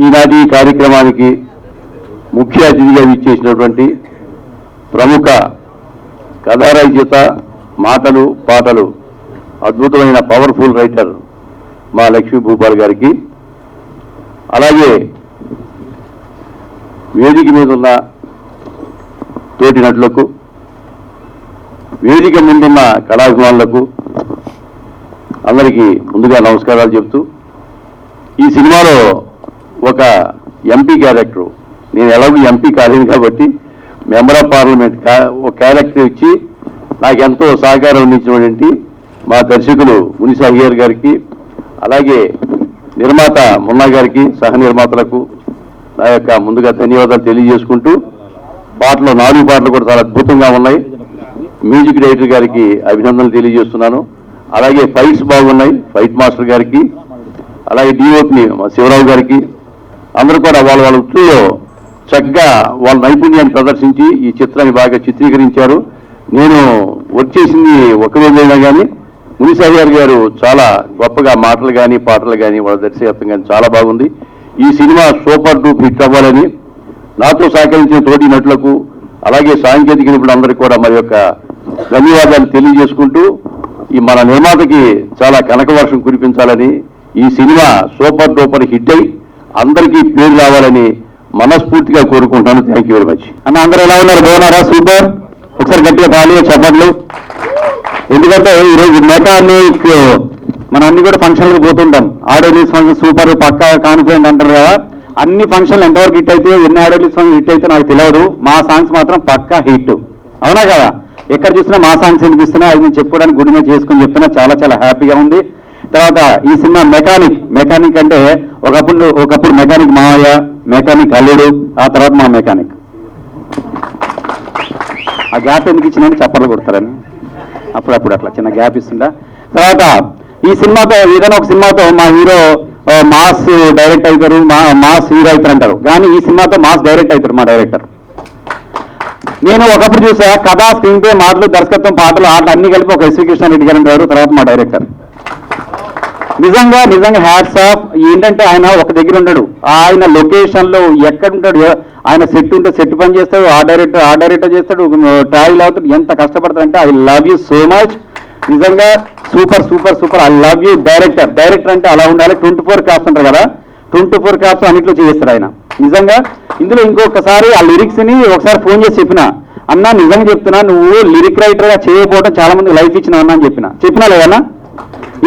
ఈనాటి కార్యక్రమానికి ముఖ్య అతిథిగా ఇచ్చేసినటువంటి ప్రముఖ కథా రచయిత, మాటలు పాటలు అద్భుతమైన పవర్ఫుల్ రైటర్ మా లక్ష్మీ భూపాల్ గారికి, అలాగే వేదిక మీద ఉన్న తోటి నటులకు, వేదిక ముందున్న కళాభిమానులకు అందరికీ ముందుగా నమస్కారాలు చెప్తూ, ఈ సినిమాలో ఒక ఎంపీ క్యారెక్టర్, నేను ఎలాగో ఎంపీ కాలేదు కాబట్టి మెంబర్ ఆఫ్ పార్లమెంట్ ఒక క్యారెక్టర్ ఇచ్చి నాకు ఎంతో సహకారం అందించినటువంటి మా దర్శకులు మునిసి అయ్యర్ గారికి, అలాగే నిర్మాత మున్నా గారికి, సహ నిర్మాతలకు నా యొక్క ముందుగా ధన్యవాదాలు తెలియజేసుకుంటూ, పాటలు 4 పాటలు కూడా చాలా అద్భుతంగా ఉన్నాయి. మ్యూజిక్ డైరెక్టర్ గారికి అభినందనలు తెలియజేస్తున్నాను. అలాగే ఫైట్స్ బాగున్నాయి, ఫైట్ మాస్టర్ గారికి, అలాగే డిఓపి శివరావు గారికి, అందరూ కూడా వాళ్ళ వృత్తిలో చక్కగా వాళ్ళ నైపుణ్యాన్ని ప్రదర్శించి ఈ చిత్రాన్ని బాగా చిత్రీకరించారు. నేను వర్క్ చేసింది ఒక రోజైనా కానీ మునిసి అయ్యర్ గారు చాలా గొప్పగా మాటలు కానీ పాటలు కానీ వాళ్ళ దర్శకత్వం కానీ చాలా బాగుంది. ఈ సినిమా సూపర్ డూప్ హిట్ అవ్వాలని నాతో సహకరించిన తోటి నటులకు, అలాగే సాంకేతిక నిపుణులందరికీ కూడా మరి యొక్క ధన్యవాదాలు తెలియజేసుకుంటూ, ఈ మన నిర్మాతకి చాలా కనక వర్షం కురిపించాలని, ఈ సినిమా సూపర్ డూపర్ హిట్ అయి అందరికీ పేరు రావాలని మనస్ఫూర్తిగా కోరుకుంటాను. Thank you very much. అన్న అందరూ ఎలా ఉన్నారు? బాగున్నారా? సూపర్. ఒకసారి గట్టిగా ఖాళీగా చెప్పట్లు. ఎందుకంటే ఈరోజు మెకానిక్ మనం అన్ని కూడా ఫంక్షన్లకు పోతుంటాం. ఆడియో రిలీజ్ ఫంక్షన్ సూపర్ పక్కా కాన్ఫిడెంట్ అంటారు కదా. అన్ని ఫంక్షన్లు ఎంతవరకు హిట్ అయితే, ఎన్ని ఆడియో రిలీజ్ ఫంక్షన్ హిట్ అయితే నాకు తెలియదు. మా సాంగ్స్ మాత్రం పక్కా హిట్. అవునా కదా? ఎక్కడ చూసినా మా సాంగ్స్ వినిపిస్తున్నా, అది నేను చెప్పుకోవడానికి గుడి మీద చేసుకుని చెప్తున్నా. చాలా చాలా హ్యాపీగా ఉంది. తర్వాత ఈ సినిమా మెకానిక్ అంటే ఒకప్పుడు మెకానిక్ మావయ్య, మెకానిక్ అల్లుడు, ఆ తర్వాత మా మెకానిక్. ఆ గ్యాప్ ఎందుకు ఇచ్చినని చప్పట్లు కొడతారని అప్పుడప్పుడు అట్లా చిన్న గ్యాప్ ఇస్తుందా. తర్వాత ఈ సినిమాతో ఏదైనా ఒక సినిమాతో మా హీరో మాస్ డైరెక్ట్ అవుతారు, మాస్ హీరో అవుతారు అంటారు. కానీ ఈ సినిమాతో మాస్ డైరెక్ట్ అవుతారు మా డైరెక్టర్. నేను ఒకప్పుడు చూసా కథ, స్క్రీన్ ప్లే, మాటలు, దర్శకత్వం, పాటలు, ఆటలు అన్ని కలిపి ఒక ఎస్వి కృష్ణారెడ్డి గారు ఉంటారు. తర్వాత మా డైరెక్టర్ నిజంగా హ్యాట్స్ ఆఫ్. ఏంటంటే ఆయన ఒక దగ్గర ఉంటాడు, ఆయన లొకేషన్లో ఎక్కడ ఉంటాడు, ఆయన సెట్ ఉంటే సెట్ పని చేస్తాడు, ఆ డైరెక్టర్ చేస్తాడు, ట్రావెల్ అవుతాడు. ఎంత కష్టపడతాడంటే I love you so much. నిజంగా super super super. I love you director అంటే అలా ఉండాలి. 24 క్రాఫ్ట్స్ అంటారు కదా, 24 క్రాఫ్ట్స్ అన్నింటిలో చేస్తాడు ఆయన. నిజంగా ఇందులో ఇంకొకసారి ఆ లిరిక్స్ని ఒకసారి ఫోన్ చేసి చెప్పిన, అన్నా నిజంగా చెప్తున్నా, నువ్వు లిరిక్ రైటర్గా చేయకపోవడం చాలా మంది లైఫ్ ఇచ్చిన అన్నా అని చెప్పినా లేదన్నా.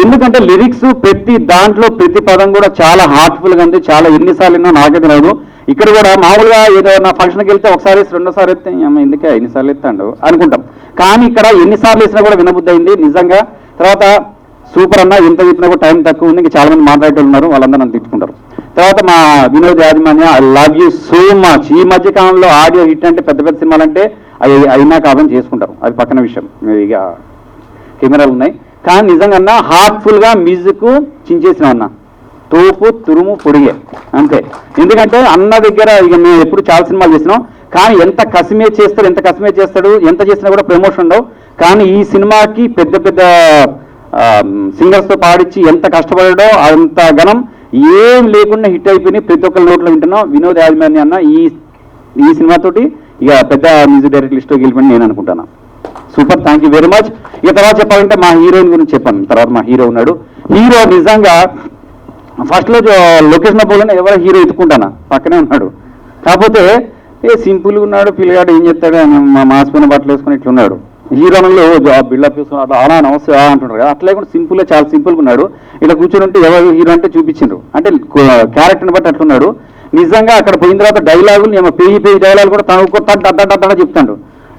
ఎందుకంటే లిరిక్స్ ప్రతి దాంట్లో ప్రతి పదం కూడా చాలా హార్ట్ఫుల్గా ఉంది. చాలా ఎన్నిసార్లు విన్నా నాకే తెలియదు. ఇక్కడ కూడా మామూలుగా ఏదో నా ఫంక్షన్కి వెళ్తే ఒకసారి 2సారి ఎత్తే ఎందుకే ఎన్నిసార్లు ఎత్తాడు అనుకుంటాం. కానీ ఇక్కడ ఎన్నిసార్లు వేసినా కూడా వినబుద్ధి అయింది నిజంగా. తర్వాత సూపర్ అన్న, ఎంత చెప్పినా కూడా టైం తక్కువ ఉంది. ఇంకా చాలా మంది మాట్లాడేటోళ్ళు ఉన్నారు, వాళ్ళందరూ నన్ను తిట్టుకుంటారు. తర్వాత మా వినోద్ యాజమాన్య, I love you so much. ఈ మధ్య కాలంలో ఆడియో హిట్ అంటే పెద్ద పెద్ద సినిమాలు అంటే అవి అయినా కాదని చేసుకుంటారు, అది పక్కన విషయం. ఇక కెమెరాలు ఉన్నాయి. కానీ నిజంగా హార్ట్ఫుల్గా మ్యూజిక్ చించేసిన అన్న, తోపు తురుము పొడిగే అంతే. ఎందుకంటే అన్న దగ్గర ఇక మేము ఎప్పుడు చాలా సినిమాలు చేసినాం, కానీ ఎంత కసిమే చేస్తాడు, ఎంత చేసినా కూడా ప్రమోషన్ ఉండవు. కానీ ఈ సినిమాకి పెద్ద పెద్ద సింగర్స్తో పాడించి ఎంత కష్టపడాడో అంత ఘనం ఏం లేకుండా హిట్ అయిపోయినాయి. ప్రతి ఒక్కరి నోట్లో వింటున్నాం. వినోద్ యాజమాన్య అన్న ఈ సినిమాతోటి ఇక పెద్ద మ్యూజిక్ డైరెక్టర్ లిస్ట్లోకి వెళ్ళిపోయి నేను అనుకుంటాను. Super, thank you very much. ఇక తర్వాత చెప్పాలంటే మా హీరోయిన్ గురించి చెప్పాను. తర్వాత మా హీరో ఉన్నాడు. హీరో నిజంగా ఫస్ట్లో లొకేషన్ పోగానే ఎవరో హీరో ఎత్తుకుంటానా, పక్కనే ఉన్నాడు. కాకపోతే సింపుల్గా ఉన్నాడు పిల్లగాడు, ఏం చెప్తాడు, మా మాసిపోయిన బట్టలు వేసుకుని ఇట్లా ఉన్నాడు. హీరోలో బిల్డప్ వేసుకున్నాడు, అలా నమస్తే అంటున్నారు కదా, అట్లా కూడా సింపుల్గా చాలా సింపుల్గా ఉన్నాడు. ఇలా కూర్చొని ఉంటే ఎవరు హీరో అంటే చూపించిండ్రు, అంటే క్యారెక్టర్ని బట్టి అట్లున్నాడు. నిజంగా అక్కడ పోయిన తర్వాత డైలాగులు నేను పేజీ డైలాగులు కూడా తను చెప్తాడు.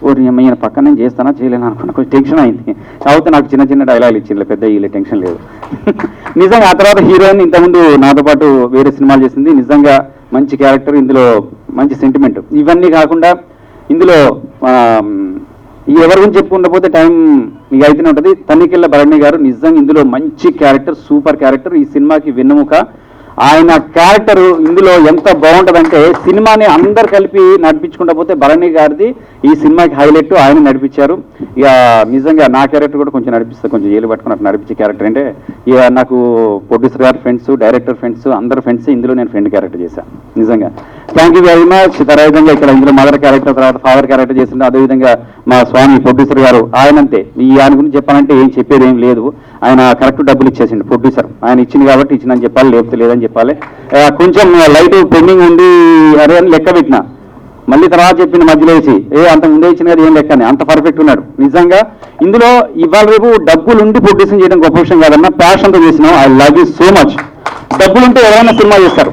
ఓరి ఈయన పక్కన నేను చేస్తానా చేయలేను అనుకున్నా, కొంచెం టెన్షన్ అయింది. కాకపోతే నాకు చిన్న డైలాగులు ఇచ్చింది, పెద్ద వీళ్ళ టెన్షన్ లేదు. నిజంగా ఆ తర్వాత హీరోయిన్ ఇంతకుముందు నాతో పాటు వేరే సినిమాలు చేసింది. నిజంగా మంచి క్యారెక్టర్, ఇందులో మంచి సెంటిమెంట్. ఇవన్నీ కాకుండా ఇందులో ఎవరి గురించి చెప్పుకుంటపోతే టైం ఇక అయితేనే ఉంటుంది. తనికెళ్ళ భరణి గారు నిజంగా ఇందులో మంచి క్యారెక్టర్, సూపర్ క్యారెక్టర్. ఈ సినిమాకి వెన్నెముక. ఆయన క్యారెక్టర్ ఇందులో ఎంత బాగుంటుందంటే సినిమాని అందరు కలిపి నడిపించుకుంటా పోతే భరణి గారిది ఈ సినిమాకి హైలైట్ ఆయన నడిపించారు. ఇక నిజంగా నా క్యారెక్టర్ కూడా కొంచెం నడిపిస్తే కొంచెం ఏలు పట్టుకున్నట్టు నడిపించే క్యారెక్టర్ అంటే ఇక నాకు ప్రొడ్యూసర్ గారు ఫ్రెండ్స్, డైరెక్టర్ ఫ్రెండ్స్, అందరు ఫ్రెండ్స్, ఇందులో నేను ఫ్రెండ్ క్యారెక్టర్ చేశాను. నిజంగా థ్యాంక్ యూ వెరీ మచ్. విధంగా ఇక్కడ ఇందులో మదర్ క్యారెక్టర్, తర్వాత ఫాదర్ క్యారెక్టర్ చేసింది. అదేవిధంగా మా స్వామి ప్రొడ్యూసర్ గారు ఆయనంతే. ఆయన గురించి చెప్పాలంటే ఏం చెప్పేది ఏం లేదు. ఆయన కరెక్ట్ డబ్బులు ఇచ్చేసిండు ప్రొడ్యూసర్. ఆయన ఇచ్చింది కాబట్టి ఇచ్చిందని చెప్పాలి, లేకపోతే లేదని చెప్పాలి. కొంచెం లైట్ పెండింగ్ ఉంది అదే అని లెక్క పెట్టిన, మళ్ళీ తర్వాత చెప్పింది మధ్యలో వేసి అంత ముందే ఇచ్చిన కదా ఏం లెక్కని, అంత పర్ఫెక్ట్ ఉన్నాడు. నిజంగా ఇందులో ఇవాళ రేపు డబ్బులు ఉండి ప్రొడ్యూసింగ్ చేయడం గొప్ప విషయం కాదన్నా, ప్యాషన్తో చేసినాం. I love you so much. డబ్బులుంటే ఎవరైనా సినిమా చేస్తారు.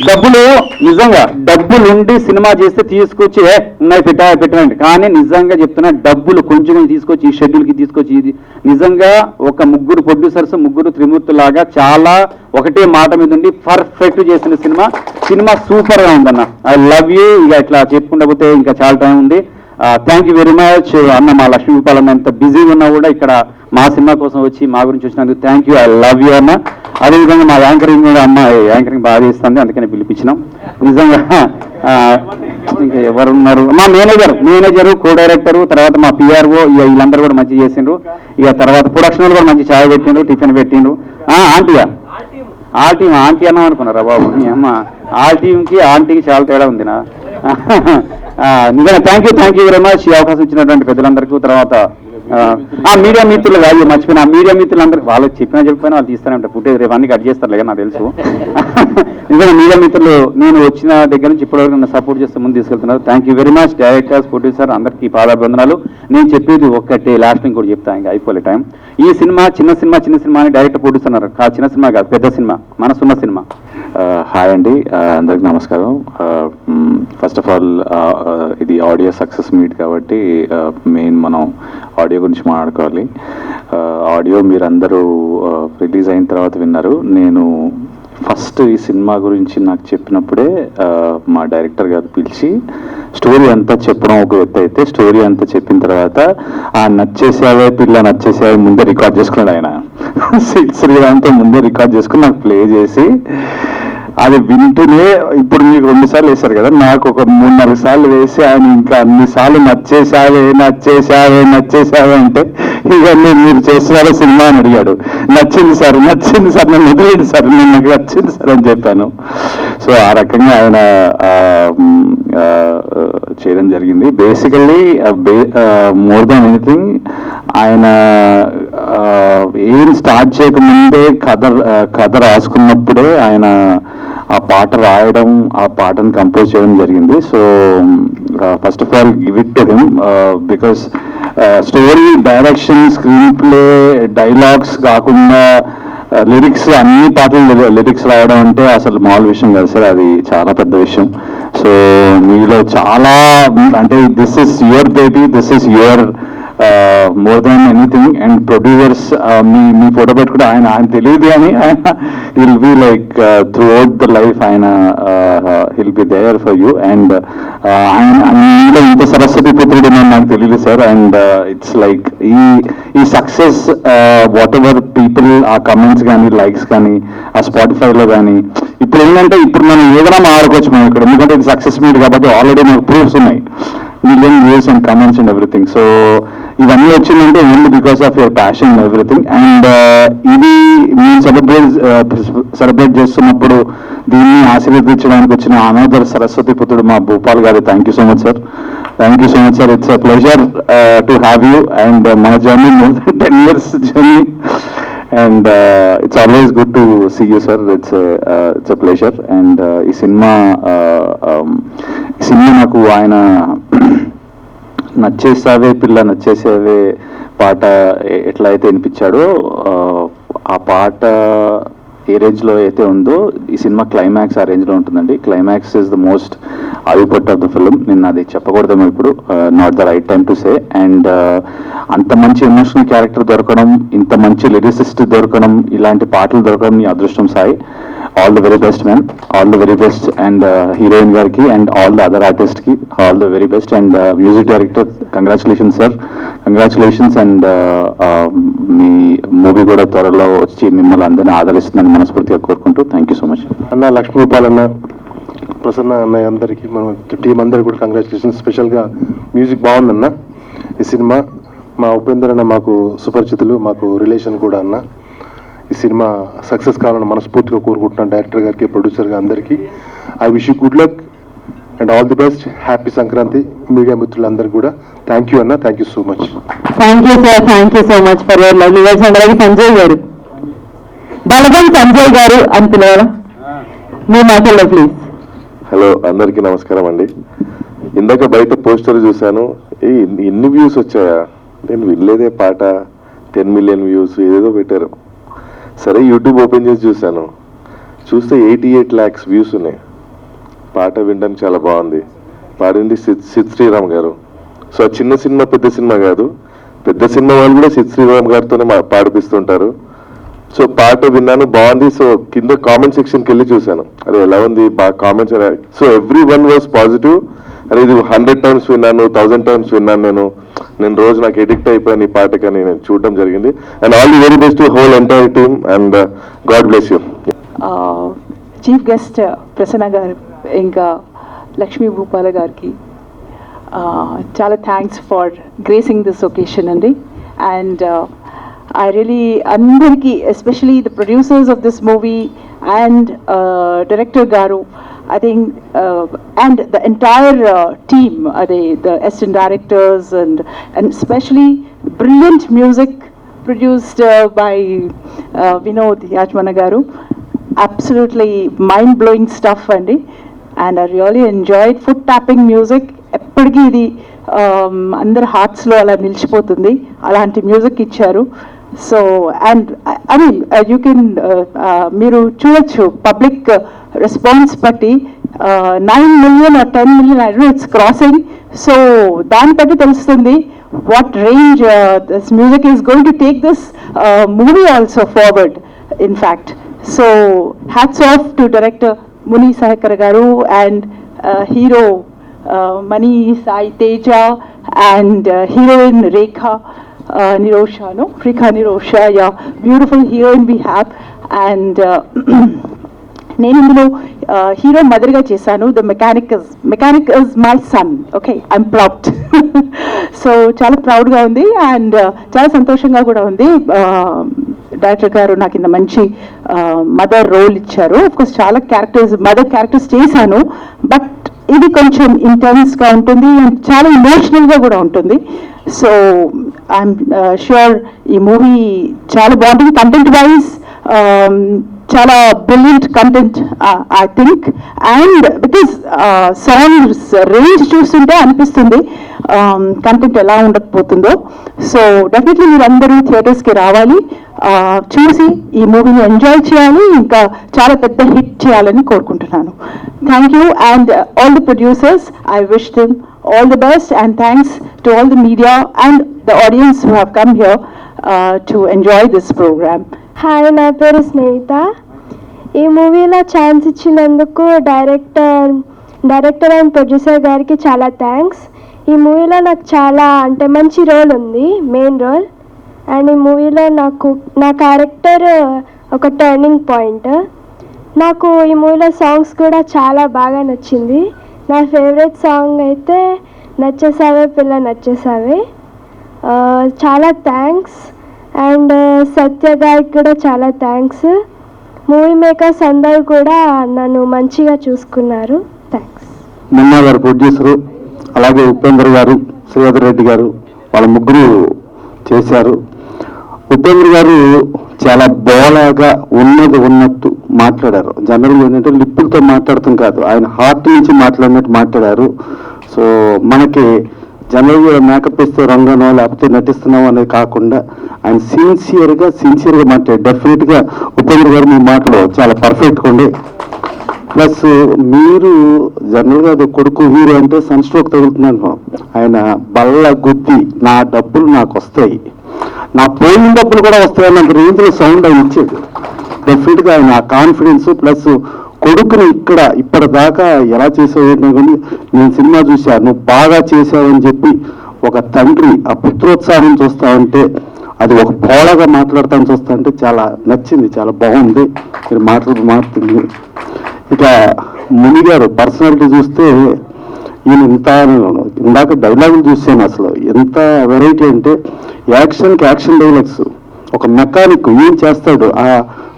డబ్బులు నిజంగా డబ్బులుండి సినిమా చేస్తే తీసుకొచ్చి ఉన్నాయి పెట్టండి, కానీ నిజంగా చెప్తున్నా డబ్బులు కొంచెం తీసుకొచ్చి ఈ షెడ్యూల్కి తీసుకొచ్చి ఇది నిజంగా ఒక ముగ్గురు ప్రొడ్యూసర్స్, ముగ్గురు త్రిమూర్తులాగా చాలా ఒకటే మాట మీద ఉండి పర్ఫెక్ట్ చేసిన సినిమా సూపర్గా ఉందన్న. I love you. ఇక ఇట్లా చెప్పుకుంటా పోతే ఇంకా చాలా టైం ఉంది. థ్యాంక్ యూ వెరీ మచ్ అన్న. మా లక్ష్మీపాలన్న ఎంత బిజీగా ఉన్నా కూడా ఇక్కడ మా సినిమా కోసం వచ్చి మా గురించి వచ్చినందుకు thank you. I love you అన్న. అదేవిధంగా మా యాంకరింగ్ కూడా అమ్మాయి యాంకరింగ్ బాగా చేస్తుంది, అందుకని పిలిపించినాం. నిజంగా ఇంకా ఎవరున్నారు, మా మేనేజరు, కో డైరెక్టరు, తర్వాత మా పిఆర్ఓ, ఇక వీళ్ళందరూ కూడా మంచిగా చేసిండ్రు. ఇక తర్వాత ప్రొడక్షన్ కూడా మంచి ఛాయ్ పెట్టిండ్రు, టిఫిన్ పెట్టిండ్రు. ఆంటీయా ఆల్ టీమ్ ఆంటీ అన్నాం అనుకున్నారా బాబు? మీ అమ్మ ఆల్ టీంకి ఆంటీకి చాలా తేడా ఉంది నా. నిజంగా థ్యాంక్ యూ వెరీ మచ్ ఈ అవకాశం ఇచ్చినటువంటి పెద్దలందరికీ. తర్వాత మీడియా మిత్రులు కాదు మర్చిపోయినా, మీడియా మిత్రులందరికీ వాళ్ళు చెప్పినా వాళ్ళు తీస్తూనే ఉంటారు. ఫుటేజ్ రేపు అన్ని కట్ చేస్తారు నాకు తెలుసు. నిజంగా మీడియా మిత్రులు నేను వచ్చిన దగ్గర నుంచి ఇప్పటివరకు నన్ను సపోర్ట్ చేస్తే ముందు తీసుకెళ్తున్నారు. Thank you very much. Directors, producer అందరికీ పాదాభివందనాలు. నేను చెప్పేది ఒక్కటే, లాస్ట్ ఇంకోటి చెప్తాను, ఇంకా అయిపోలే టైం. ఈ సినిమా చిన్న సినిమా అని డైరెక్టర్ ప్రొడ్యూసర్ అన్నారు. చిన్న సినిమా కాదు, పెద్ద సినిమా, మనసున్న సినిమా. హాయ్ అండి, అందరికి నమస్కారం. ఫస్ట్ ఆఫ్ ఆల్ ఇది ఆడియో సక్సెస్ మీట్ కాబట్టి మెయిన్ మనం ఆడియో గురించి మాట్లాడుకోవాలి. ఆడియో మీరందరూ రిలీజ్ అయిన తర్వాత విన్నారు. నేను ఫస్ట్ ఈ సినిమా గురించి నాకు చెప్పినప్పుడే మా డైరెక్టర్ గారు పిలిచి స్టోరీ అంతా చెప్పడం ఒక ఎత్తు అయితే, స్టోరీ అంతా చెప్పిన తర్వాత నచ్చేసావే పిల్ల నచ్చేసావే ముందే రికార్డ్ చేసుకున్నాడు ఆయన. శ్రీరామ్తో ముందే రికార్డ్ చేసుకుని నాకు ప్లే చేసి అది వింటూనే ఇప్పుడు మీకు 2 సార్లు వేశారు కదా, నాకు ఒక 3-4 సార్లు వేసి ఆయన ఇంకా అన్నిసార్లు నచ్చేసావే అంటే ఇవన్నీ మీరు చేస్తున్నారో సినిమా అని అడిగాడు. నచ్చింది సార్ నన్ను వదిలేండి సార్, నేను నాకు నచ్చింది సార్ అని చెప్పాను. సో ఆ రకంగా ఆయన చేయడం జరిగింది. బేసికల్లీ మోర్ దాన్ ఎనీథింగ్ ఆయన ఏం స్టార్ట్ చేయకముందే కథ రాసుకున్నప్పుడే ఆయన ఆ పాట రాయడం, ఆ పాటను కంపోజ్ చేయడం జరిగింది. So first of all give it to him because story, direction, screen play, dialogues కాకుండా లిరిక్స్, అన్ని పాటలు లిరిక్స్ రాయడం అంటే అసలు మామూలు విషయం కాదు సార్, అది చాలా పెద్ద విషయం. సో మీలో చాలా అంటే this is your baby, this is your more than anything. And producers మీ ఫోటో పెట్టుకుంటే ఆయన తెలియదు అని ఆయన will be like throughout the life ఆయన will be there for you. And ఆయన ఇంత సరస్వతి పుత్రుడు నాకు తెలియదు సార్. అండ్ ఇట్స్ లైక్ ఈ సక్సెస్ వాట్ ఎవర్ పీపుల్ ఆ కమెంట్స్ కానీ, లైక్స్ కానీ, ఆ స్పాటిఫైలో కానీ, ఇప్పుడు ఏంటంటే ఇప్పుడు మనం ఏదైనా మాట్లాడుకోవచ్చు మనం ఇక్కడ, ఎందుకంటే ఇది సక్సెస్ మీట్ కాబట్టి ఆల్రెడీ మనకు ప్రూఫ్స్ ఉన్నాయి, million views and comments and everything. So ఇవన్నీ వచ్చిందంటే only because of your passion and everything. And ఇది మేము సెలబ్రేట్ చేస్తున్నప్పుడు దీన్ని ఆశీర్వదించడానికి వచ్చిన అనదర్ సరస్వతి పుత్రుడు మా భూపాల్ గారు. Thank you so much sir. It's a pleasure to have you. And మన journey more than 10 years journey. And it's always good to see you, sir. It's a pleasure. And ఈ cinema నాకు ఆయన నచ్చేసావే పిల్ల నచ్చేసావే పాట ఎట్లా అయితే వినిపించాడో, ఆ పాట ఏ రేంజ్లో అయితే ఉందో ఈ సినిమా క్లైమాక్స్ ఆ రేంజ్లో ఉంటుందండి. Climax is the most important of the film. నిన్న అది చెప్పకూడదేమో ఇప్పుడు, not the right time to say. And అంత మంచి ఎమోషనల్ క్యారెక్టర్ దొరకడం, ఇంత మంచి లిరిసిస్ట్ దొరకడం, ఇలాంటి పాటలు దొరకడం మీ అదృష్టం Sai. All the very best man, all the very best. And heroine గారికి అండ్ ఆల్ ద అదర్ ఆర్టిస్ట్కి all the very best. And music director congratulation sir, congratulations and మీ మూవీ కూడా త్వరలో వచ్చి మిమ్మల్ని అందరినీ ఆదరిస్తుందని మనస్ఫూర్తిగా కోరుకుంటూ థ్యాంక్ యూ సో మచ్. అన్న లక్ష్మీపాల్ అన్న, ప్రసన్న అన్నయ్య అందరికీ మన టీం అందరికీ కూడా కంగ్రాచులేషన్స్. స్పెషల్గా మ్యూజిక్ బాగుందన్న. ఈ సినిమా మా ఉపేందర్ అన్న మాకు సుపరిచితులు, మాకు రిలేషన్ కూడా అన్న. ఈ సినిమా సక్సెస్ కావాలని మనస్ఫూర్తిగా కోరుకుంటున్నాను డైరెక్టర్ గారికి, ప్రొడ్యూసర్గా అందరికీ. I wish you good luck and all the best. Happy Sankranti media మిత్రులందరికీ కూడా. థ్యాంక్ యూ అన్న, thank you so much. Thank you sir, thank you so much for your lovely words. అలాగే సంజయ్ గారు, బలగం సంజయ్ గారు అని పిలవాలా మీ మాటల్లో ప్లీజ్. హలో, అందరికీ నమస్కారం అండి. ఇందాక బయట పోస్టర్ చూశాను, ఎన్ని వ్యూస్ వచ్చాయా, నేను వినలేదే పాట. 10 million వ్యూస్ ఏదేదో పెట్టారు. సరే యూట్యూబ్ ఓపెన్ చేసి చూస్తే 88 lakhs వ్యూస్ ఉన్నాయి. పాట వినడానికి చాలా బాగుంది. పాడింది సిద్ శ్రీరామ్ గారు. సో ఆ చిన్న సినిమా పెద్ద సినిమా కాదు, పెద్ద సినిమా వాళ్ళు కూడా సిద్ శ్రీరామ్ గారితోనే పాడిపిస్తుంటారు. సో పాట విన్నాను, బాగుంది. సో కింద కామెంట్ సెక్షన్కి వెళ్ళి చూశాను, అరే ఎలా ఉంది, బాగా comments. So every one was positive. అరే ఇది 100 times విన్నాను, 1000 times విన్నాను. నేను రోజు నాకు ఎడిక్ట్ అయిపోయాను ఈ పాటకని నేను చూడడం జరిగింది. And all the very best to whole entire team and god bless you. Chief guest Prasanna garu ఇంకా లక్ష్మీ భూపాల గారికి చాలా thanks for gracing this occasion అండి. అండ్ I really, అందరికీ, especially the producers of this movie and director Garu, I think, and the entire team, the assistant directors and especially brilliant music produced by Vinod Yajmana Garu. Absolutely mind-blowing stuff అండి. And I really enjoyed foot tapping music. ఎప్పటికీ ఇది అందరి హార్ట్స్లో అలా నిలిచిపోతుంది, అలాంటి music ఇచ్చారు. So and I mean you can మీరు చూడొచ్చు పబ్లిక్ రెస్పాన్స్ బట్టి 9 million or 10 million, I don't know, it's crossing. So దాన్ని బట్టి తెలుస్తుంది what range this music is going to take this movie also forward, in fact. So hats off to director Muni Sahakar Garu and hero Mani Sai Teja and heroine Rekha Nirosha, no? Rekha Nirosha, yeah, beautiful heroine we have. And నేను ఇందులో hero మదర్గా చేశాను. The mechanic is my son. Okay, I'm proud. So చాలా ప్రౌడ్గా ఉంది and చాలా సంతోషంగా కూడా ఉంది. డైరెక్టర్ గారు నాకు ఇంత మంచి మదర్ రోల్ ఇచ్చారు. అఫ్కోర్స్ చాలా మదర్ క్యారెక్టర్స్ చేశాను, బట్ ఇది కొంచెం ఇంటెన్స్గా ఉంటుంది అండ్ చాలా ఇమోషనల్గా కూడా ఉంటుంది. సో ఐఎమ్ ష్యూర్ ఈ మూవీ చాలా బాగుంటుంది. కంటెంట్ వైజ్ చాలా brilliant content I think. And because songs range చూస్తుంటే అనిపిస్తుంది కంటెంట్ ఎలా ఉండకపోతుందో. సో డెఫినెట్లీ మీరు అందరూ థియేటర్స్కి రావాలి, చూసి ఈ మూవీని ఎంజాయ్ చేయాలి, ఇంకా చాలా పెద్ద హిట్ చేయాలని కోరుకుంటున్నాను. Thank you. And all the producers, I wish them all the best, and thanks to all the media and the audience who have come here to enjoy this program. Hi, నా పేరు స్నేహిత. ఈ మూవీలో chance ఇచ్చినందుకు director and producer గారికి చాలా thanks. ఈ మూవీలో నాకు చాలా మంచి రోల్ ఉంది, మెయిన్ రోల్. అండ్ ఈ మూవీలో నా క్యారెక్టర్ ఒక టర్నింగ్ పాయింట్. నాకు ఈ మూవీలో సాంగ్స్ కూడా చాలా బాగా నచ్చింది. నా ఫేవరెట్ సాంగ్ అయితే నచ్చేసావే పిల్ల నచ్చేసావే. చాలా థ్యాంక్స్. అండ్ సత్య గారికి కూడా చాలా థ్యాంక్స్. మూవీ మేకర్స్ అందరూ కూడా నన్ను మంచిగా చూసుకున్నారు. థ్యాంక్స్. మున్నా గారు ప్రొడ్యూసరు, అలాగే ఉపేంద్ర గారు, శ్రీధర్ రెడ్డి గారు, వాళ్ళ ముగ్గురు చేశారు. ఉపేంద్ర గారు చాలా బోలాగా ఉన్నట్టు మాట్లాడారు. జనరల్గా ఏంటంటే లిప్పులతో మాట్లాడటం కాదు, ఆయన హార్ట్ నుంచి మాట్లాడినట్టు మాట్లాడారు. సో మనకి జనరల్గా మేకప్ ఇస్తే రంగనో లేకపోతే నటిస్తున్నాం అనేది కాకుండా ఆయన సిన్సియర్గా మాట్లాడారు. డెఫినెట్గా ఉపేంద్ర గారు మీ మాటలో చాలా పర్ఫెక్ట్గా ఉండే. ప్లస్ మీరు జనరల్గా అది కొడుకు హీరో అంటే సన్ స్ట్రోక్ తగులుతున్నాను, ఆయన బల్ల గుద్ది నా డబ్బులు నాకు వస్తాయి, నా పోయిన డబ్బులు కూడా వస్తాయని అంత రేంజ్లో సౌండ్ ఆయన ఇచ్చాడు. డెఫినెట్గా ఆయన ఆ కాన్ఫిడెన్స్ ప్లస్ కొడుకుని ఇప్పటిదాకా ఎలా చేసావు కానీ నేను సినిమా చూశాను, నువ్వు బాగా చేసావని చెప్పి ఒక తండ్రి ఆ పుత్రోత్సాహం చూస్తా ఉంటే, అది ఒక పోలగా మాట్లాడతాను చూస్తా ఉంటే చాలా నచ్చింది, చాలా బాగుంది మీరు మాట్లాడుతుంది. ఇక ముని గారు పర్సనాలిటీ చూస్తే ఈయన ఇందాక డైలాగులు చూసాను, అసలు ఎంత వెరైటీ అంటే యాక్షన్ డైలాగ్స్. ఒక మెకానిక్ ఏం చేస్తాడు, ఆ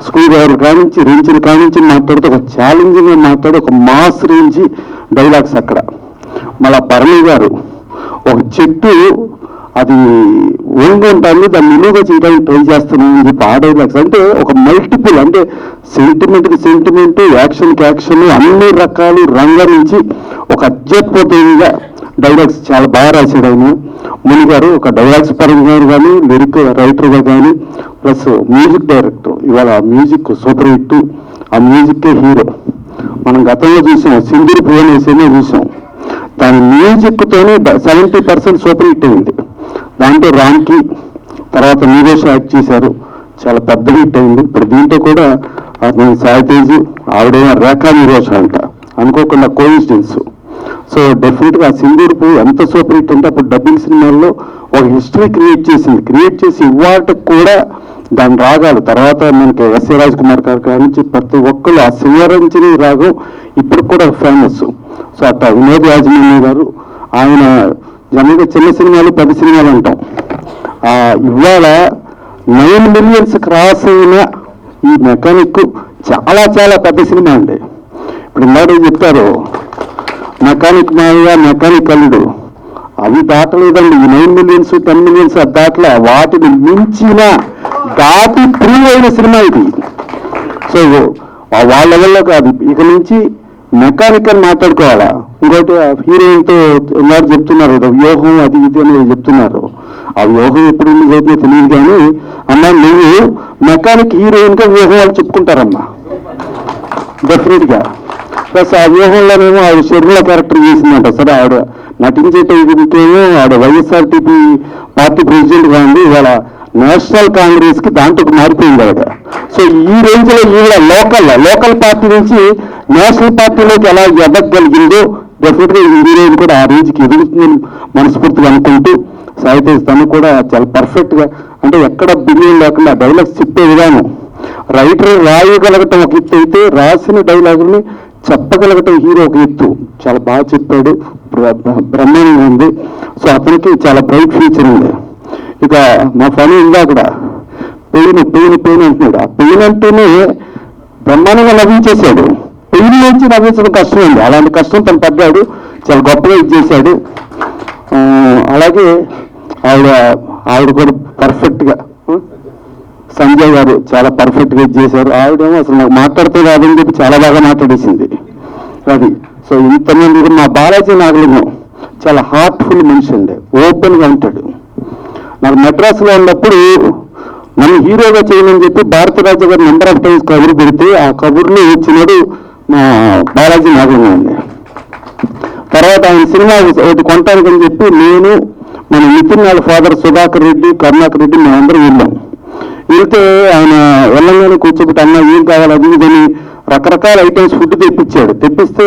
స్క్రూ డ్రైవర్ కానించి రేంజిని కానించి మాట్లాడుతూ ఒక ఛాలెంజింగ్ మాట్లాడు, ఒక మాస్ రేంజ్ డైలాగ్స్ అక్కడ. మళ్ళా భరణి గారు ఒక చెట్టు అది ఓంగి ఉంటుంది, దాన్ని నిలువుగా చేయడానికి ట్రై చేస్తున్నాను అని చెప్పి ఆ డైలాగ్స్. అంటే ఒక మల్టిపుల్, అంటే సెంటిమెంట్కి సెంటిమెంట్, యాక్షన్కి యాక్షన్, అన్ని రకాలు రంగ నుంచి ఒక అత్యద్భుతంగా డైలాగ్స్ చాలా బాగా రాశాడు ఆయన. ముని గారు ఒక డైలాగ్స్ పరంగా కానీ, లిరిక్ రైటర్గా కానీ, ప్లస్ మ్యూజిక్ డైరెక్టర్. ఇవాళ మ్యూజిక్ సూపర్ హిట్, ఆ మ్యూజిక్కే హీరో. మనం గతంలో చూసాం సింధూర్ పువ్వు సినిమా చూసాం, దాని మ్యూజిక్తోనే 70% సూపర్ హిట్ అయింది. దాంట్లో రామ్కి తర్వాత నీరేష్ యాక్ట్ చేశారు, చాలా పెద్ద హిట్ అయింది. ఇప్పుడు దీంట్లో కూడా నేను సాయితేజ్, ఆవిడేమో రేఖా నీరేష్ అంట, అనుకోకుండా కోఇన్సిడెన్స్. సో డెఫినెట్గా సింధూర్ పువ్వు ఎంత సూపర్ హిట్ అంటే అప్పుడు డబ్బింగ్ సినిమాల్లో ఒక హిస్టరీ క్రియేట్ చేసి ఇవాటికి కూడా దాని రాగాలు తర్వాత మనకి ఎస్ఏ రాజ్ కుమార్ గారి కాడి నుంచి ప్రతి ఒక్కరు ఆ శివరంజని రాగం ఇప్పుడు కూడా ఫేమస్. సో అట్లా వినోద్ యాజమాన్య గారు, ఆయన జనరల్గా చిన్న సినిమాలు పెద్ద సినిమాలు అంటాం, ఇవాళ 9 millions క్రాస్ అయిన ఈ మెకానిక్ చాలా చాలా పెద్ద సినిమా అండి. ఇప్పుడు ఇందాక చెప్పారు మెకానిక్ మాయ, మెకానిక్ అల్లుడు, అవి దాటలేదండి. ఈ 9 millions 10 millions దాటలే, వాటిని మించిన దాటి ప్రూవ్ అయిన సినిమా ఇది. సో వాళ్ళ వల్ల కాదు, ఇక నుంచి మెకానిక్ అని మాట్లాడుకోవాలా. ఇంకోటి హీరోయిన్తో ఎవరు చెప్తున్నారు కదా వ్యూహం అది ఇది అని చెప్తున్నారు. ఆ వ్యూహం ఎప్పుడు అవుతుందో తెలియదు కానీ అమ్మా నువ్వు మెకానిక్ హీరోయిన్గా వ్యూహం వాళ్ళు చెప్పుకుంటారమ్మా డెఫినెట్గా. ప్లస్ ఆ వ్యూహంలోనేమో ఆవిడ షర్మిల క్యారెక్టర్ చేసిందంట. సరే ఆవిడ నటించేటేమో ఆవిడ వైఎస్ఆర్టీపీ పార్టీ ప్రెసిడెంట్గా ఉంది, ఇవాళ నేషనల్ కాంగ్రెస్కి దాంట్లోకి మారిపోయింది ఆవిడ. సో ఈ రేంజ్లో ఈవిడ లోకల్ పార్టీ నుంచి నేషనల్ పార్టీలోకి ఎలా ఎదగగలిగిందో డెఫినెట్గా హీరోయిన్ కూడా ఆ రేంజ్కి ఎదుగుతుందని మనస్ఫూర్తిగా అనుకుంటూ, సాయితేజ్ తను కూడా చాలా పర్ఫెక్ట్గా, అంటే ఎక్కడ బిలియన్ లేకుండా డైలాగ్స్ చెప్పే విధానం, రైటర్ రాయగలగటం ఒక ఎత్తు అయితే రాసిన డైలాగుల్ని చెప్పగలగటం హీరో ఒక ఎత్తు. చాలా బాగా చెప్పాడు, బ్రహ్మాండంగా ఉంది. సో అతనికి చాలా బ్రైట్ ఫ్యూచర్ ఉంది. ఇక మా ఫనీ ఉందా అక్కడ పెయిన్ అంటున్నాడు. ఆ పెయిన్ అంటేనే బ్రహ్మాండంగా నవ్వించేశాడు. పెయిన్ నుంచి నవ్వించడం కష్టం ఉంది, అలాంటి కష్టం తను పడ్డాడు, చాలా గొప్పగా ఇచ్చేశాడు. అలాగే ఆవిడ కూడా పర్ఫెక్ట్గా, సంజయ్ గారు చాలా పర్ఫెక్ట్గా ఇచ్చేశారు. ఆవిడేమో అసలు నాకు మాట్లాడితే కాదని చెప్పి చాలా బాగా మాట్లాడేసింది అది. సో ఇంతమంది మా బాలాజీ నాగలింగం చాలా హార్ట్ఫుల్ మనిషి అండి, ఓపెన్గా ఉంటాడు. నాకు మెడ్రాస్లో ఉన్నప్పుడు నన్ను హీరోగా చేయమని చెప్పి భారతరాజు గారు నెంబర్ ఆఫ్ టైమ్స్ కబురు పెడితే ఆ కబుర్లో వచ్చినాడు మా బాలాజీ నాగలింగం అండి. తర్వాత ఆయన సినిమా ఒకటి కొంటానికని చెప్పి నేను, మన నితిన్ వాళ్ళ ఫాదర్ సుధాకర్ రెడ్డి, కరుణాకర్ రెడ్డి మేమందరం వెళ్ళాం. వెళ్తే ఆయన వెళ్ళంగానే కూర్చోబెట్టి అన్న ఏం కావాలి అది ఇదని రకరకాల ఐటమ్స్ ఫుడ్ తెప్పిస్తే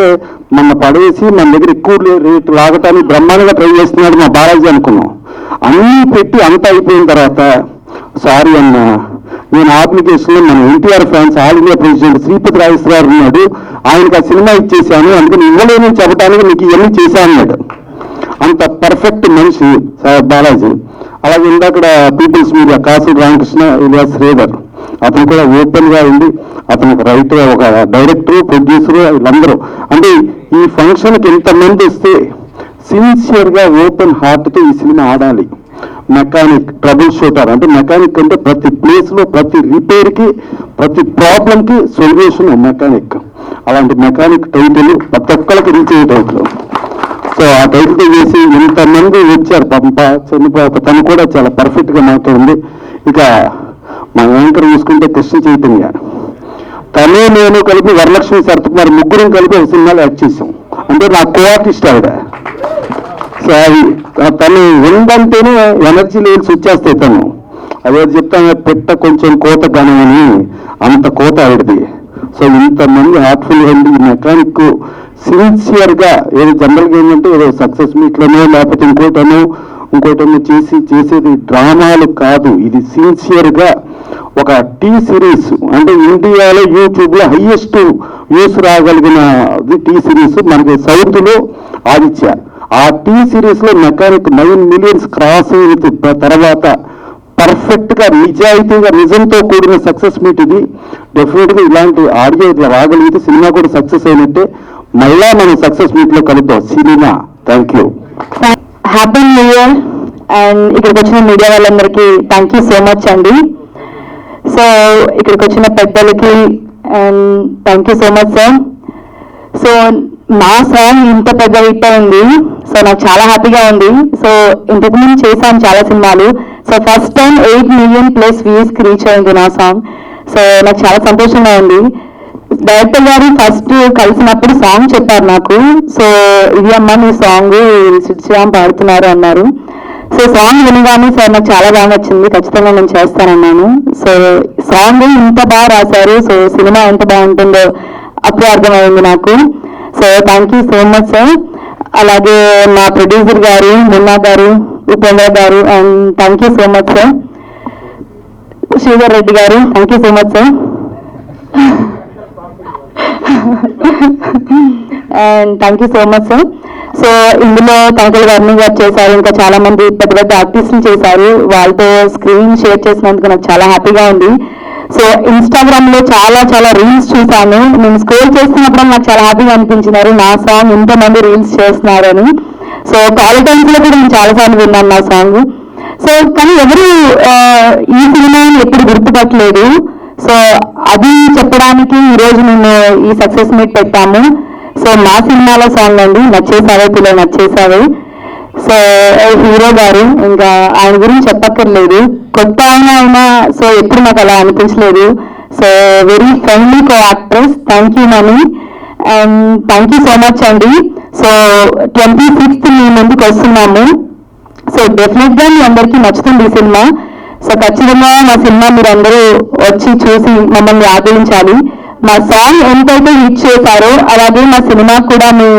మన పడేసి మన దగ్గర ఎక్కువ రేటు లాగటానికి బ్రహ్మాండంగా ట్రై చేస్తున్నాడు మా బాలాజీ అనుకున్నాం. అన్నీ పెట్టి అంతా అయిపోయిన తర్వాత సారీ అన్న, నేను అప్లికేషన్లో మన NTR fans all India president Sripathi Rajeshwara garu ఉన్నాడు, ఆయనకు ఆ సినిమా ఇచ్చేసాను, అందుకని ఇవ్వలేని చెప్పడానికి నీకు ఇవన్నీ చేశాను అన్నాడు. అంత పర్ఫెక్ట్ మనిషి బాలాజీ. అలాగే ఇందాక పీపుల్స్ మీడియా కాసు రామకృష్ణ ఇలియాస్ శ్రీధర్, అతను కూడా ఓపెన్గా ఉండి అతను ఒక రైటర్, ఒక డైరెక్టర్, ప్రొడ్యూసర్, వీళ్ళందరూ. అంటే ఈ ఫంక్షన్కి ఎంతమంది వస్తే సిన్సియర్గా ఓపెన్ హార్ట్తో ఈ సినిమా ఆడాలి. మెకానిక్ ట్రబుల్ షూటర్, అంటే మెకానిక్ అంటే ప్రతి ప్లేస్లో ప్రతి రిపేర్కి ప్రతి ప్రాబ్లంకి సొల్యూషన్ మెకానిక్. అలాంటి మెకానిక్ టైటిల్ ప్రతి ఒక్కరికి రీచ్ అయ్యే టైటిల్. సో ఆ టైటిల్తో చేసి ఇంతమంది వచ్చారు. చనిపోక తను కూడా చాలా పర్ఫెక్ట్గా మాట్లాడింది. ఇక మా యాంకర్ చూసుకుంటే కృష్ణ చైతన్య, తనే నేను కలిపి వరలక్ష్మి శరత్కుమార్ ముగ్గురం కలిపి ఒక సినిమాలో యాక్ట్ చేసాం. అంటే నా కో ఆర్టిస్ట్ ఆవిడ. సో అది తను ఉందంటేనే ఎనర్జీ లెవెల్స్ వచ్చేస్తాయి. తను అదే చెప్తాను, పెట్ట కొంచెం కోత గణమని, అంత కోత ఆవిడది. సో ఇంతమంది హార్ట్ఫుల్ హెల్డ్ ఈ మెకానిక్ సిన్సియర్గా, ఏదో జనరల్గా ఏంటంటే ఏదో సక్సెస్ మీట్లోనో లేకపోతే ఇంకోటనో ఇంకోటి చేసేది డ్రామాలు కాదు, ఇది సిన్సియర్గా ఒక టీ సిరీస్. అంటే ఇండియాలో యూట్యూబ్లో హైయెస్ట్ వ్యూస్ రాగలిగిన టీ సిరీస్ మనకి సౌత్లో ఆదిత్య. ఆ టీ సిరీస్లో మెకానిక్ 9 మిలియన్స్ క్రాస్ అయిన తర్వాత పర్ఫెక్ట్గా నిజాయితీగా నిజంతో కూడిన సక్సెస్ మీట్ ఇది. డెఫినెట్గా ఇలాంటి ఆడియో ఇట్లా రాగలిగితే సినిమా కూడా సక్సెస్ అయినట్టే. మళ్ళా మనం సక్సెస్ మీట్లో కలుద్దాం cinema. Thank you. Happy new year. And ఇక్కడికి వచ్చిన మీడియా వాళ్ళందరికీ థ్యాంక్ యూ సో మచ్ అండి. సో ఇక్కడికి వచ్చిన పెద్దలకి and thank you so much sir. So నా సాంగ్ ఇంత పెద్ద హిట్ అయింది, సో నాకు చాలా హ్యాపీగా ఉంది. సో ఇంతకుముందు చేశాను చాలా సినిమాలు, so first time 8 million plus వ్యూస్కి రీచ్ అయింది నా సాంగ్. సో నాకు చాలా సంతోషంగా ఉంది. డైరెక్టర్ గారు ఫస్ట్ కలిసినప్పుడు సాంగ్ చెప్పారు నాకు. సో ఇది అమ్మ మీ సాంగ్ శ్రీరామ్ పాడుతున్నారు అన్నారు. సో సాంగ్ వినగానే సార్ నాకు చాలా బాగా నచ్చింది, ఖచ్చితంగా నేను చేస్తానన్నాను. సో సాంగ్ ఇంత బాగా రాశారు, సో సినిమా ఎంత బాగుంటుందో అప్పుడు అర్థమైంది నాకు. So thank you so much sir. అలాగే మా ప్రొడ్యూసర్ గారు మున్నా గారు, ఉపేంద్ర గారు, and thank you so much sir. Sridhar Reddy గారు thank you so much sir. And thank you so much sir. So ఇందులో తనకల్ వర్ణి గారు చేశారు, ఇంకా చాలా మంది పెద్ద పెద్ద ఆర్టిస్టులు చేశారు. వాళ్ళతో స్క్రీన్ షేర్ చేసినందుకు నాకు చాలా హ్యాపీగా ఉంది. సో ఇన్స్టాగ్రామ్ లో చాలా రీల్స్ చూసాను. నేను స్క్రోల్ చేస్తున్నప్పుడు నాకు చాలా హ్యాపీగా అనిపించినారు, నా సాంగ్ ఇంతమంది రీల్స్ చేస్తున్నారని. సో కాలేజ్ టైమ్స్ లో కూడా నేను చాలాసార్లు విన్నాను నా సాంగ్. సో కానీ ఎవరు ఈ సినిమాని ఎప్పుడు గుర్తుపట్టలేదు. సో అది చెప్పడానికి ఈరోజు మేము ఈ సక్సెస్ మీట్ పెట్టాము. సో మా సినిమాలో సాంగ్ అండి, నచ్చేసావే పిల్ల నచ్చేసావే. సో హీరో గారు ఇంకా ఆయన గురించి చెప్పక్కర్లేదు, కొత్త అయినా సో ఎప్పుడు నాకు అలా అనిపించలేదు. So very friendly co actress. Thank you money and thank you so much అండి. సో 26th మీ ముందుకు వస్తున్నాము. సో డెఫినెట్గా మీ అందరికీ నచ్చుతుంది ఈ సినిమా. సో ఖచ్చితంగా మా సినిమా మీరు అందరూ వచ్చి చూసి మమ్మల్ని ఆదరించాలి. మా సాంగ్ ఎంతైతే హిట్ చేశారో అలాగే మా సినిమా కూడా మీ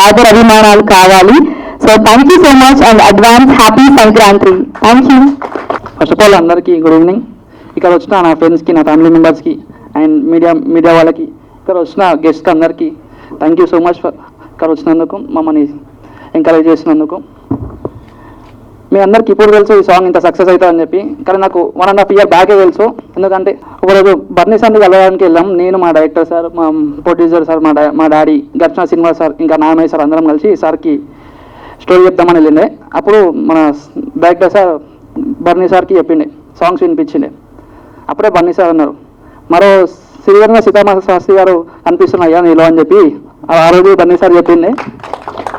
ఆదర అభిమానాలు కావాలి. So thank you so much and advance happy Sankranti. Thank you. First of all అందరికీ గుడ్ ఈవినింగ్. ఇక్కడ వచ్చిన నా ఫ్రెండ్స్కి, నా ఫ్యామిలీ మెంబర్స్కి అండ్ మీడియా వాళ్ళకి, ఇక్కడ వచ్చిన గెస్ట్ అందరికీ థ్యాంక్ యూ సో మచ్ ఇక్కడ వచ్చినందుకు, మమ్మల్ని ఎంకరేజ్ చేసినందుకు. మీ అందరికీ ఇప్పుడు తెలుసు ఈ సాంగ్ ఇంత సక్సెస్ అవుతుందని చెప్పి, కానీ నాకు 1.5 year బ్యాకే తెలుసు. ఎందుకంటే ఒకరోజు బర్నీ సార్ని కలవడానికి వెళ్ళాం, నేను, మా డైరెక్టర్ సార్, మా ప్రొడ్యూసర్ సార్, మా డాడీ గర్చన సినిమా సార్, ఇంకా నామయ్య సార్, అందరం కలిసి సార్కి స్టోరీ చెప్తామని వెళ్ళిండే. అప్పుడు మన డైరెక్టర్ సార్ బర్నీ సార్కి చెప్పిండే, సాంగ్స్ వినిపించిండే. అప్పుడే బర్నీ సార్ అన్నారు, మరో శ్రీధర్మ సీతారామ శాస్త్రి గారు కనిపిస్తున్నాయ్యా నీలో అని చెప్పి ఆ రోజు బర్నీ సార్ చెప్పిండే.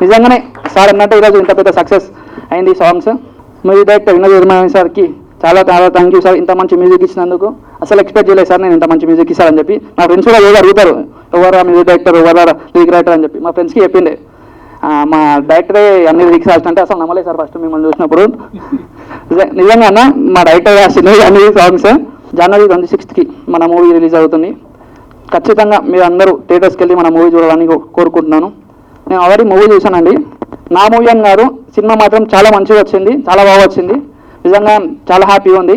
నిజంగానే సార్ అన్నట్టు ఈరోజు ఇంత పెద్ద సక్సెస్ అయింది ఈ సాంగ్స్. మ్యూజిక్ డైరెక్టర్ వినోద్ సార్కి చాలా థ్యాంక్ యూ సార్, ఇంత మంచి మ్యూజిక్ ఇచ్చినందుకు. అసలు ఎక్స్పెక్ట్ చేయలేదు సార్ నేను ఇంత మంచి మ్యూజిక్ ఇస్తారని చెప్పి. నా ఫ్రెండ్స్ కూడా ఏదో అడుగుతారు, ఎవరా మ్యూజిక్ డైరెక్టర్, ఎవరా లిరిక్ రైటర్ అని చెప్పి. మా ఫ్రెండ్స్కి చెప్పిండే, మా డైరెక్టరే అన్ని లిరిక్స్ రాసినట్టే అసలు నమ్మలేదు సార్ ఫస్ట్ మిమ్మల్ని చూసినప్పుడు. నిజంగా అన్న మా డైరెక్టర్ రాసినవి అన్ని సాంగ్స్. January 26th మన మూవీ రిలీజ్ అవుతుంది. ఖచ్చితంగా మీరు అందరూ థియేటర్స్కి వెళ్ళి మన మూవీ చూడాలని కోరుకుంటున్నాను. నేను ఆల్రెడీ మూవీ చూశానండి, నా మూవీ అని కాదు, సినిమా మాత్రం చాలా మంచిగా వచ్చింది, చాలా బాగా వచ్చింది. నిజంగా చాలా హ్యాపీగా ఉంది.